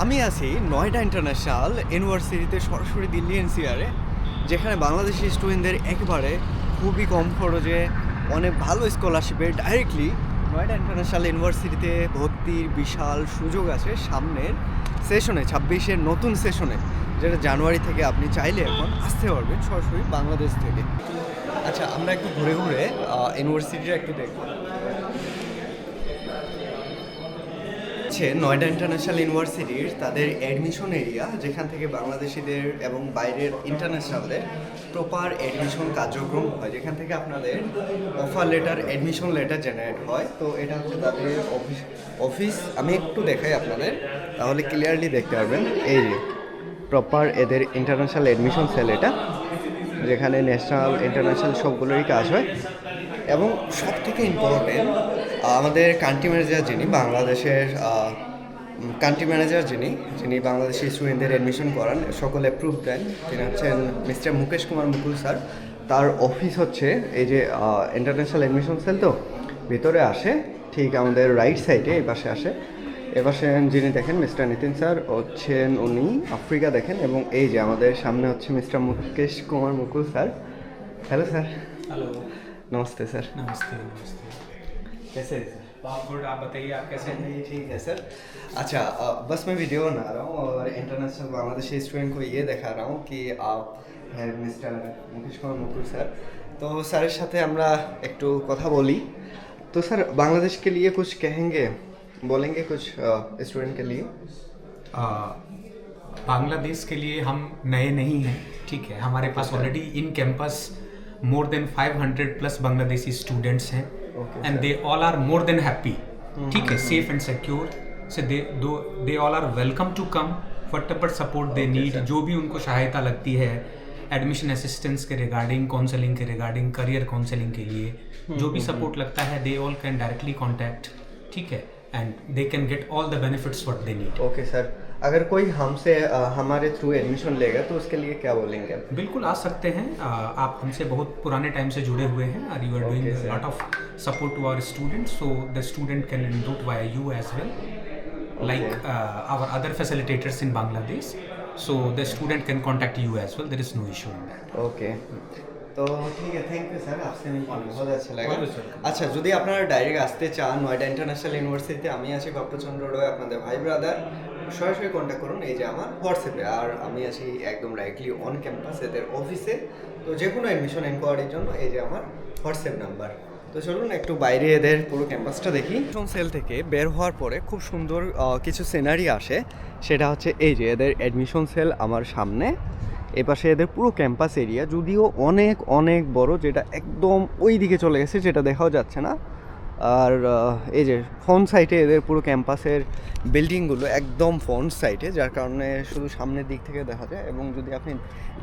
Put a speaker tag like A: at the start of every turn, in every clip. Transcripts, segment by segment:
A: আমি আছি নয়ডা ইন্টারন্যাশনাল ইউনিভার্সিটিতে, সরাসরি দিল্লি এনসিআরে, যেখানে বাংলাদেশি স্টুডেন্টদের একেবারে খুবই কম খরচে অনেক ভালো স্কলারশিপে ডাইরেক্টলি নয়ডা ইন্টারন্যাশনাল ইউনিভার্সিটিতে ভর্তির বিশাল সুযোগ আছে সামনের সেশনে, 26-এর নতুন সেশনে, যেটা জানুয়ারি থেকে আপনি চাইলে এখন আসতে পারবেন সরাসরি বাংলাদেশ থেকে। আচ্ছা, আমরা একটু ঘুরে ঘুরে ইউনিভার্সিটিটা একটু দেখব। নয়ডা ইন্টারন্যাশনাল ইউনিভার্সিটির তাদের অ্যাডমিশন এরিয়া, যেখান থেকে বাংলাদেশিদের এবং বাইরের ইন্টারন্যাশনালদের প্রপার অ্যাডমিশন কার্যক্রম হয়, যেখান থেকে আপনাদের offer letter, admission letter generate হয়। তো এটা হচ্ছে তাদের অফিস। আমি একটু দেখাই আপনাদের, তাহলে ক্লিয়ারলি দেখতে পারবেন। এই যে প্রপার এদের ইন্টারন্যাশনাল অ্যাডমিশন সেল, এটা যেখানে ন্যাশনাল ইন্টারন্যাশনাল সবগুলোরই কাজ হয়। এবং সব থেকে ইম্পর্টেন্ট, আমাদের কান্ট্রি ম্যানেজার যিনি বাংলাদেশের কান্ট্রি ম্যানেজার যিনি বাংলাদেশি স্টুডেন্টদের অ্যাডমিশন করান, সকল অ্যাপ্রুভ দেন, তিনি হচ্ছেন মিস্টার মুকেশ কুমার মুকুল স্যার। তার অফিস হচ্ছে এই যে ইন্টারন্যাশনাল অ্যাডমিশন সেল, তো ভিতরে আসে ঠিক আমাদের রাইট সাইডে, এই পাশে আসে। এপাশে যিনি দেখেন মিস্টার নিতিন স্যার হচ্ছেন, উনি আফ্রিকা দেখেন। এবং এই যে আমাদের সামনে হচ্ছে মিস্টার মুকেশ কুমার মুকুল স্যার। Hello sir.
B: हेलो।
A: नमस्ते सर।
B: नमस्ते नमस्ते।
A: कैसे हैं सर?
B: बहुत गुड। आप बताइए, आप कैसे हैं?
A: ठीक है सर। अच्छा, बस मैं वीडियो बना रहा हूँ और इंटरनेशनल बांग्लादेशी स्टूडेंट को ये दिखा रहा हूँ कि आप हैं मिस्टर मुकेश कुमार मुकुल सर। तो सर साथे আমরা একটু কথা বলি। तो सर बांग्लादेश के लिए कुछ कहेंगे, बोलेंगे कुछ स्टूडेंट के लिए?
B: बांग्लादेश के लिए हम नए नहीं हैं, ठीक है। हमारे पास already in campus more than 500 plus Bangladeshi students हैं, and they all are more than happy, ठीक है, safe and secure. So they all are welcome to come, whatever support they need, जो भी उनको सहायता लगती है एडमिशन असिस्टेंस के रिगार्डिंग, काउंसलिंग के रिगार्डिंग, करियर काउंसलिंग के लिए जो भी सपोर्ट लगता है, they all can directly contact, ठीक है, and they can get all the benefits what they need.
A: Okay sir, अगर कोई हमसे हमारे थ्रू एडमिशन लेगा तो उसके लिए क्या बोलेंगे?
B: बिल्कुल आ सकते हैं। आप हमसे बहुत पुराने टाइम से जुड़े हुए हैं, और you are doing lot of support to our students, so the student can enrol via you as well, like our other facilitators in Bangladesh, so the student can contact you as well, there is no issue in that.
A: Okay, তো ঠিক আছে, thank you sir, आपसे मिलकर बहुत अच्छा लगा। আচ্ছা, যদি আপনারা ডাইরেক্ট আসতে চান নয়ডা ইন্টারন্যাশনাল ইউনিভার্সিটিতে, আমি আছি গপ্পচন্দ্র রয়, আপনাদের ভাই ব্রাদার, সরাসরি কন্ট্যাক্ট করুন এই যে আমার হোয়াটসঅ্যাপে। আর আমি আছি একদম ডাইরেক্টলি অন ক্যাম্পাস এদের অফিসে। তো যে কোনো অ্যাডমিশন এনকোয়ারির জন্য এই যে আমার হোয়াটসঅ্যাপ নাম্বার। তো চলুন একটু বাইরে এদের পুরো ক্যাম্পাসটা দেখি। সেল থেকে বের হওয়ার পরে খুব সুন্দর কিছু সিনারি আসে, সেটা হচ্ছে এই যে এদের অ্যাডমিশন সেল আমার সামনে, এপাশে এদের পুরো ক্যাম্পাস এরিয়া, যদিও অনেক অনেক বড়, যেটা একদম ওই দিকে চলে গেছে, যেটা দেখাও যাচ্ছে না। আর এই যে ফ্রন্ট সাইডে এদের পুরো ক্যাম্পাসের বিল্ডিংগুলো একদম ফ্রন্ট সাইডে, যার কারণে শুধু সামনের দিক থেকে দেখা যায়। এবং যদি আপনি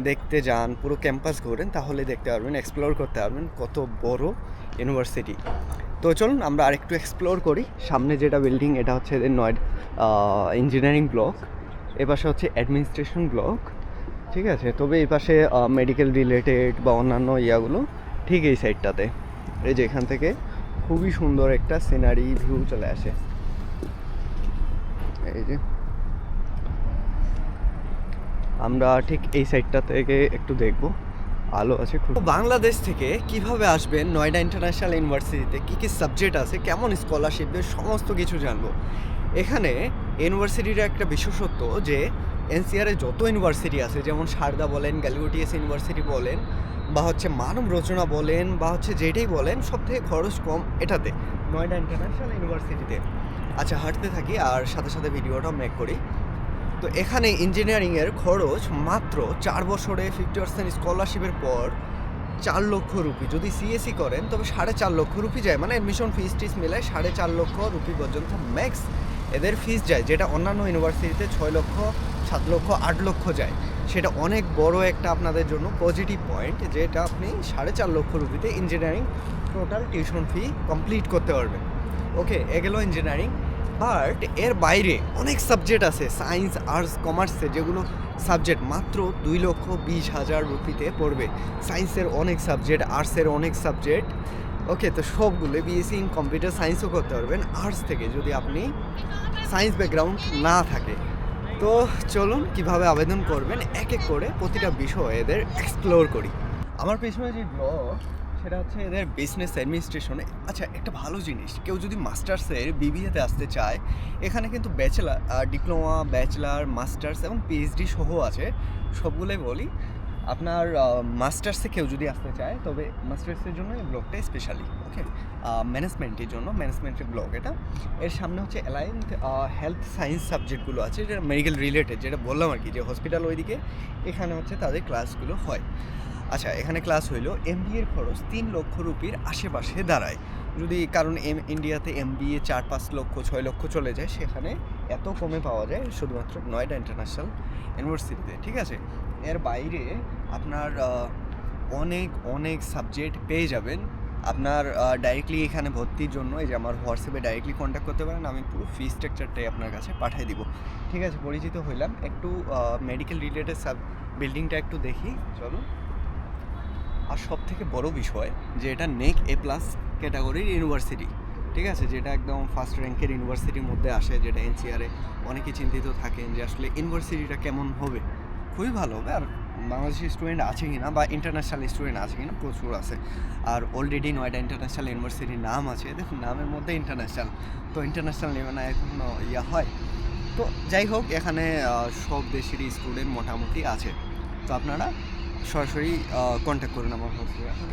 A: দেখতে যান, পুরো ক্যাম্পাস ঘোরেন, তাহলে দেখতে পারবেন, এক্সপ্লোর করতে পারবেন কত বড় ইউনিভার্সিটি। তো চলুন আমরা আরেকটু এক্সপ্লোর করি। সামনে যেটা বিল্ডিং, এটা হচ্ছে এদের নয়ডা ইঞ্জিনিয়ারিং ব্লক, এপাশে হচ্ছে অ্যাডমিনিস্ট্রেশন ব্লক, ঠিক আছে। তবে এই পাশে মেডিকেল রিলেটেড বা অন্যান্য ইয়াগুলো ঠিক এই সাইডটাতে। এই যে এখান থেকে খুবই সুন্দর একটা সিনারি ভিউ চলে আসে। এই যে আমরা ঠিক এই সাইডটা থেকে একটু দেখবো, আলো আছে খুব। বাংলাদেশ থেকে কিভাবে আসবেন নয়ডা ইন্টারন্যাশনাল ইউনিভার্সিটিতে, কী কী সাবজেক্ট আছে, কেমন স্কলারশিপ দেয়, সমস্ত কিছু জানবো। এখানে ইউনিভার্সিটির একটা বিশেষত্ব যে এনসিআরে যত ইউনিভার্সিটি আছে, যেমন সারদা বলেন, গ্যালিওটিয়াস ইউনিভার্সিটি বলেন, বা হচ্ছে মানব রচনা বলেন, বা হচ্ছে যেটাই বলেন, সব থেকে খরচ কম এটাতে, নয়ডা ইন্টারন্যাশনাল ইউনিভার্সিটিতে। আচ্ছা, হাঁটতে থাকি আর সাথে সাথে ভিডিওটাও মেক করি। তো এখানে ইঞ্জিনিয়ারিংয়ের খরচ মাত্র 4 বছরে 50% স্কলারশিপের পর 4 লক্ষ রুপি। যদি সিএসসি করেন তবে 4.5 লক্ষ রুপি যায়, মানে অ্যাডমিশন ফিস টিস মিলায় 4.5 লক্ষ রুপি পর্যন্ত ম্যাক্স এদের ফিস যায়, যেটা অন্যান্য ইউনিভার্সিটিতে 6 লক্ষ, 7 লক্ষ, 8 লক্ষ যায়। সেটা অনেক বড় একটা আপনাদের জন্য পজিটিভ পয়েন্ট, যেটা আপনি 4.5 লক্ষ রুপিতে engineering total tuition fee complete করতে পারবেন। ওকে, এগুলো ইঞ্জিনিয়ারিং। বাট এর বাইরে অনেক সাবজেক্ট আছে, সায়েন্স, আর্টস, কমার্সে, যেগুলো সাবজেক্ট মাত্র 2,20,000 রুপিতে পড়বে। সায়েন্সের অনেক সাবজেক্ট, আর্টসের অনেক সাবজেক্ট। ওকে, তো সবগুলো বিএসসি ইন কম্পিউটার সায়েন্সও করতে পারবেন আর্টস থেকে, যদি আপনি সায়েন্স ব্যাকগ্রাউন্ড না থাকে। তো চলুন কিভাবে আবেদন করবেন এক এক করে প্রতিটা বিষয় এদের এক্সপ্লোর করি। আমার পেছনে যে ব্লগ সেটা হচ্ছে এদের বিজনেস অ্যাডমিনিস্ট্রেশনে। আচ্ছা, একটা ভালো জিনিস, কেউ যদি মাস্টার্সের বিবিএতে আসতে চায়, এখানে কিন্তু ব্যাচেলার, ডিপ্লোমা, ব্যাচেলার, মাস্টার্স এবং পিএইচডি সহ আছে। সবগুলোই বলি, আপনার মাস্টার্সে কেউ যদি আসতে চায় তবে মাস্টার্সের জন্য এই ব্লগটা স্পেশালি, ওকে। ম্যানেজমেন্টের জন্য ম্যানেজমেন্টের ব্লগ এটা। এর সামনে হচ্ছে অ্যালাইন্ড হেলথ সায়েন্স সাবজেক্টগুলো আছে, যেটা মেডিকেল রিলেটেড, যেটা বললাম আর কি, যে হসপিটাল ওইদিকে এখানে হচ্ছে তাদের ক্লাসগুলো হয়। আচ্ছা, এখানে ক্লাস হইলো এমবিএর খরচ 3 লক্ষ রুপির আশেপাশে দাঁড়ায়। যদি কারণ ইন্ডিয়াতে এমবিএ 4-5 লক্ষ 6 লক্ষ চলে যায়, সেখানে এত কমে পাওয়া যায় শুধুমাত্র নয়ডা ইন্টারন্যাশনাল ইউনিভার্সিটিতে, ঠিক আছে। এর বাইরে আপনার অনেক অনেক সাবজেক্ট পেয়ে যাবেন। আপনার ডাইরেক্টলি এখানে ভর্তির জন্য এই যে আমার হোয়াটসঅ্যাপে ডাইরেক্টলি কন্ট্যাক্ট করতে পারেন, আমি পুরো ফি স্ট্রাকচারটাই আপনার কাছে পাঠিয়ে দিব, ঠিক আছে। পরিচিত হইলাম, একটু মেডিকেল রিলেটেড বিল্ডিংটা একটু দেখি, চলো। আর সব থেকে বড় বিষয় যে এটা নেক A+ ক্যাটাগরির ইউনিভার্সিটি, ঠিক আছে, যেটা একদম ফার্স্ট র্যাঙ্কের ইউনিভার্সিটির মধ্যে আসে, যেটা এনসিআরে অনেকে চিন্তিত থাকেন যে আসলে ইউনিভার্সিটিটা কেমন হবে। খুবই ভালো হবে। আর বাংলাদেশি স্টুডেন্ট আছে কি না বা ইন্টারন্যাশনাল স্টুডেন্ট আছে কি না, প্রচুর আছে। আর অলরেডি নয়ডা ইন্টারন্যাশনাল ইউনিভার্সিটির নাম আছে, দেখুন নামের মধ্যে ইন্টারন্যাশনাল, তো ইন্টারন্যাশনাল নেমে না এখনো হয়। তো যাই হোক, এখানে সব দেশেরই স্টুডেন্ট মোটামুটি আছে। তো আপনারা সরাসরি কন্ট্যাক্ট করুন আমার হোস্টেলে। এখন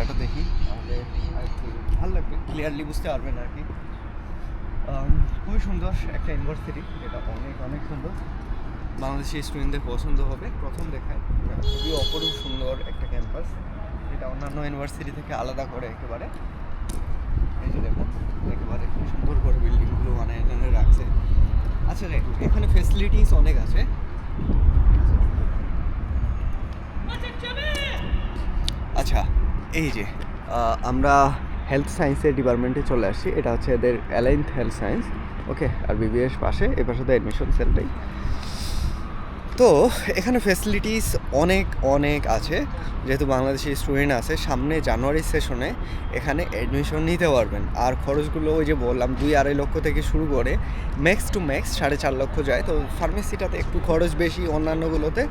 A: এটা দেখি, তাহলে আরেকটু ভালো লাগবে, ক্লিয়ারলি বুঝতে পারবেন আর কি। খুবই সুন্দর একটা ইউনিভার্সিটি, এটা অনেক অনেক সুন্দর, বাংলাদেশি স্টুডেন্টদের পছন্দ হবে প্রথম দেখায়। খুবই অপরূপ সুন্দর একটা ক্যাম্পাস, যেটা অন্যান্য ইউনিভার্সিটি থেকে আলাদা করে একেবারে। এই যে দেখুন, একেবারে খুব সুন্দর করে বিল্ডিংগুলো মানে এখানে রাখছে। আচ্ছা, এখানে ফেসিলিটিস অনেক আছে। আচ্ছা, এই যে আমরা হেলথ সায়েন্সের ডিপার্টমেন্টে চলে আসছি। এটা হচ্ছে এদের অ্যালাইন্ড হেলথ সায়েন্স, ওকে। আর বিবিএস পাশে, এ পাশে অ্যাডমিশন সেলটাই। তো এখানে ফ্যাসিলিটিস অনেক অনেক আছে, যেহেতু বাংলাদেশি স্টুডেন্ট আছে। সামনে জানুয়ারি সেশনে এখানে অ্যাডমিশন নিতে পারবেন। আর খরচগুলো ওই যে বললাম 2-2.5 লক্ষ থেকে শুরু করে ম্যাক্স টু ম্যাক্স 4.5 লক্ষ যায়। তো ফার্মেসিটাতে একটু খরচ বেশি, অন্যান্যগুলোতে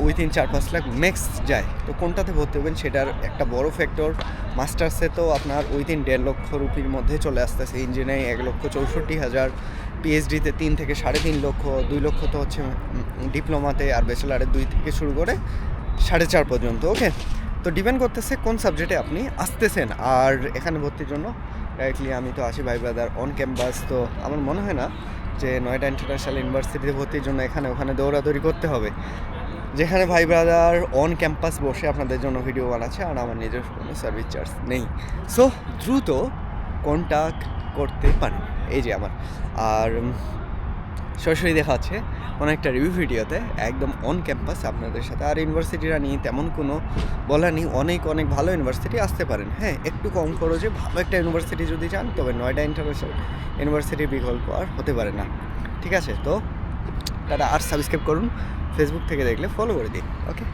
A: উইথিন 4-5 লাখ ম্যাক্স যায়। তো কোনটাতে ভর্তি হবেন সেটার একটা বড় ফ্যাক্টর। মাস্টার্সে তো আপনার উইথিন 1.5 লক্ষ রুপির মধ্যে চলে আসতেছে, ইঞ্জিনিয়ারিং 1,64,000, পিএইচডিতে 3 থেকে 3.5 লক্ষ, 2 লক্ষ তো হচ্ছে ডিপ্লোমাতে, আর ব্যাচেলারে 2 থেকে শুরু করে 4.5 পর্যন্ত, ওকে। তো ডিপেন্ড করতেছে কোন সাবজেক্টে আপনি আসতেছেন। আর এখানে ভর্তির জন্য ডাইরেক্টলি আমি তো আসি ভাই ব্রাদার অন ক্যাম্পাস। তো আমার মনে হয় না যে নয়ডা ইন্টারন্যাশনাল ইউনিভার্সিটিতে ভর্তির জন্য এখানে ওখানে দৌড়াদৌড়ি করতে হবে, যেখানে ভাই ব্রাদার অন ক্যাম্পাস বসে আপনাদের জন্য ভিডিও বানাচ্ছে, আর আমার নিজের কোনো সার্ভিস চার্জ নেই। সো দ্রুত কন্ট্যাক্ট করতে পারেন, এই যে আমার। আর সরাসরি দেখা হচ্ছে কোনো একটা রিভিউ ভিডিওতে, একদম অন ক্যাম্পাস আপনাদের সাথে। আর ইউনিভার্সিটিরা নিয়ে তেমন কোনো বলা নেই, অনেক অনেক ভালো ইউনিভার্সিটি আসতে পারেন। হ্যাঁ, একটু কম খরচে ভালো একটা ইউনিভার্সিটি যদি চান, তবে নয়ডা ইন্টারন্যাশনাল ইউনিভার্সিটির বিকল্প আর হতে পারে না, ঠিক আছে। তো তারা আর সাবস্ক্রাইব করুন, ফেসবুক থেকে দেখলে ফলো করে দিন, ওকে।